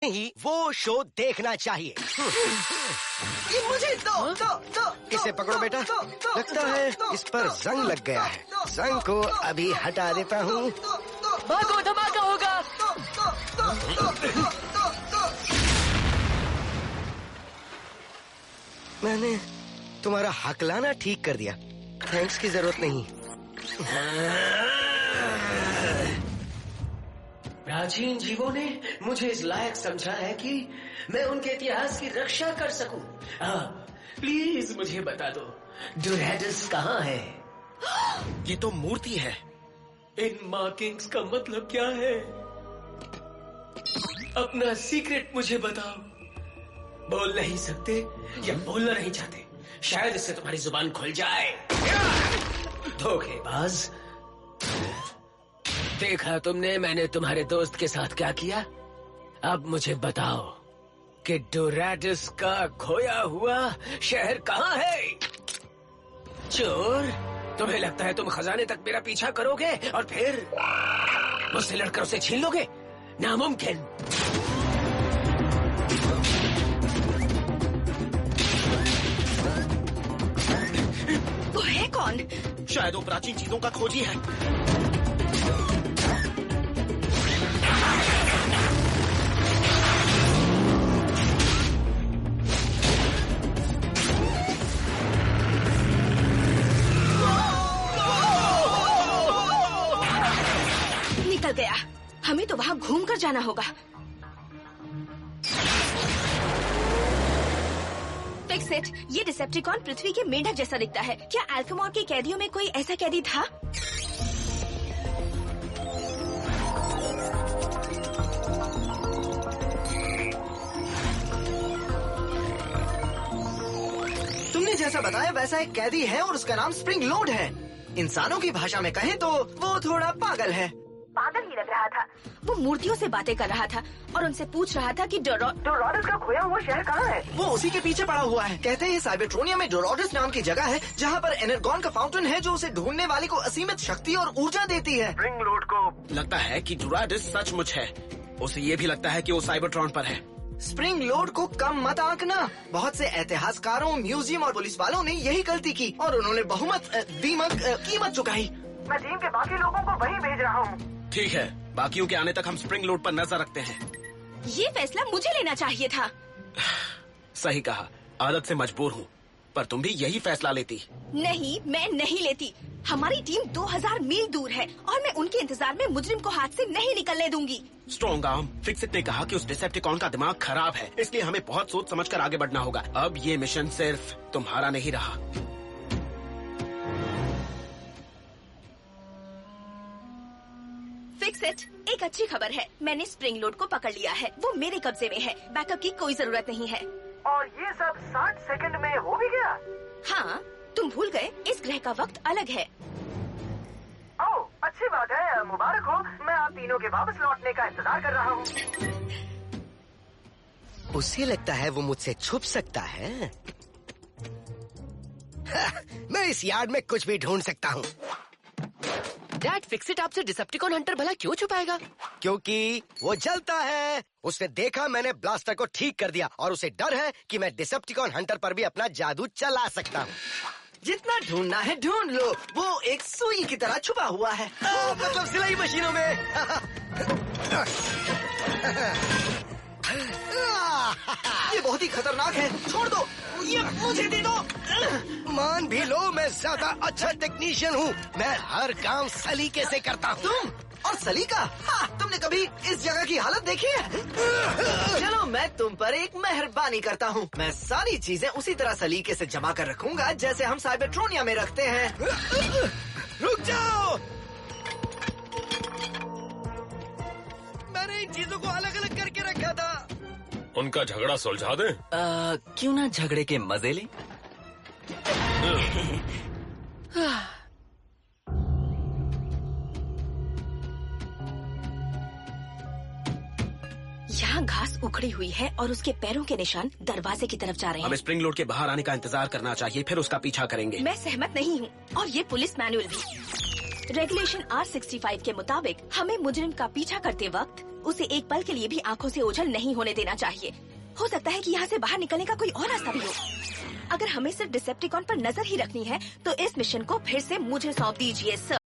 ही वो शो देखना चाहिए। ये मुझे दो। इसे पकड़ो बेटा। लगता है इस पर जंग लग गया है। जंग को अभी हटा देता हूँ। भागो, धमाका होगा। मैंने तुम्हारा हकलाना ठीक कर दिया। थैंक्स की जरूरत नहीं। प्राचीन जीवों ने मुझे इस लायक समझा है कि मैं उनके इतिहास की रक्षा कर सकूं। प्लीज मुझे बता दो, डोराडस कहाँ है? ये तो मूर्ति है। इन मार्किंग्स का मतलब क्या है? अपना सीक्रेट मुझे बताओ। बोल नहीं सकते या बोलना नहीं चाहते? शायद इससे तुम्हारी जुबान खुल जाए। धोखेबाज। देखा तुमने मैंने तुम्हारे दोस्त के साथ क्या किया? अब मुझे बताओ कि डोराडस का खोया हुआ शहर कहाँ है? चोर, तुम्हें लगता है तुम खजाने तक मेरा पीछा करोगे और फिर मुझसे लड़कर उसे छीन लोगे? नामुमकिन। वो है कौन? शायद वो प्राचीन चीजों का खोजी है। निकल गया। हमें तो वहाँ घूम कर जाना होगा। Fix it. ये डिसेप्टिकॉन पृथ्वी के मेंढक जैसा दिखता है। क्या अल्केमॉर के कैदियों में कोई ऐसा कैदी था? तुमने जैसा बताया वैसा एक कैदी है और उसका नाम स्प्रिंग लोड है। इंसानों की भाषा में कहें तो वो थोड़ा पागल है। पागल ही लग रहा था। वो मूर्तियों से बातें कर रहा था और उनसे पूछ रहा था कि डोराडस का खोया हुआ शहर कहाँ है? वो उसी के पीछे पड़ा हुआ है। कहते हैं साइबरट्रोनिया में डोराडस नाम की जगह है जहाँ पर एनर्गॉन का फाउंटेन है जो उसे ढूंढने वाले को असीमित शक्ति और ऊर्जा देती है। स्प्रिंग लोड को लगता है कि डोराडस सचमुच है। उसे ये भी लगता है कि वो साइबरट्रॉन पर है। स्प्रिंग लोड को कम मत आंकना। बहुत से इतिहासकारों, म्यूजियम और पुलिस वालों ने यही गलती की और उन्होंने बहुमत कीमत चुकाई। मैं टीम के बाकी लोगों को वहीं भेज रहा हूँ। ठीक है, बाकियों के आने तक हम स्प्रिंग लोड पर नजर रखते हैं। ये फैसला मुझे लेना चाहिए था। सही कहा, आदत से मजबूर हूँ, पर तुम भी यही फैसला लेती। नहीं, मैं नहीं लेती। हमारी टीम 2000 मील दूर है और मैं उनके इंतजार में मुजरिम को हाथ से नहीं निकलने दूंगी। स्ट्रॉन्ग आर्म, फिक्सिट ने कहा कि उस डिसेप्टिकॉन का दिमाग खराब है, इसलिए हमें बहुत सोच समझकर आगे बढ़ना होगा। अब ये मिशन सिर्फ तुम्हारा नहीं रहा। Fix it. एक अच्छी खबर है, मैंने स्प्रिंग लोड को पकड़ लिया है। वो मेरे कब्जे में है। बैकअप की कोई जरूरत नहीं है। और ये सब 60 सेकंड में हो भी गया? हाँ, तुम भूल गए इस ग्रह का वक्त अलग है। ओह, अच्छी बात है, मुबारक हो। मैं आप तीनों के वापस लौटने का इंतजार कर रहा हूँ। उसे लगता है वो मुझसे छुप सकता है। मैं इस यार्ड में कुछ भी ढूंढ सकता हूँ। डैड, फिक्सिट आपसे डिसेप्टिकॉन हंटर भला क्यों छुपाएगा? क्योंकि वो जलता है। उसने देखा मैंने ब्लास्टर को ठीक कर दिया और उसे डर है कि मैं डिसेप्टिकॉन हंटर पर भी अपना जादू चला सकता हूँ। जितना ढूंढना है ढूंढ लो। वो एक सुई की तरह छुपा हुआ है। मतलब सिलाई मशीनों में। ये बहुत ही खतरनाक है। छोड़ दो, ये मुझे दे दो। मान भी लो मैं ज्यादा अच्छा टेक्नीशियन हूँ। मैं हर काम सलीके से करता हूँ। तुम और सलीका? हाँ, तुमने कभी इस जगह की हालत देखी है? चलो मैं तुम पर एक मेहरबानी करता हूँ। मैं सारी चीजें उसी तरह सलीके से जमा कर रखूंगा जैसे हम साइबरट्रोनिया में रखते हैं। रुक जाओ, मैंने इन चीजों को अलग अलग करके रखा था। उनका झगड़ा सुलझा दें? क्यों ना झगड़े के मजे लें? यहाँ घास उखड़ी हुई है और उसके पैरों के निशान दरवाजे की तरफ जा रहे हमें हैं। स्प्रिंग लोड के बाहर आने का इंतजार करना चाहिए, फिर उसका पीछा करेंगे। मैं सहमत नहीं हूँ और ये पुलिस मैनुअल भी। रेगुलेशन R65 के मुताबिक हमें मुजरिम का पीछा करते वक्त उसे एक पल के लिए भी आंखों से ओझल नहीं होने देना चाहिए। हो सकता है कि यहाँ से बाहर निकलने का कोई और रास्ता भी हो। अगर हमें सिर्फ डिसेप्टिकॉन पर नजर ही रखनी है तो इस मिशन को फिर से मुझे सौंप दीजिए सर।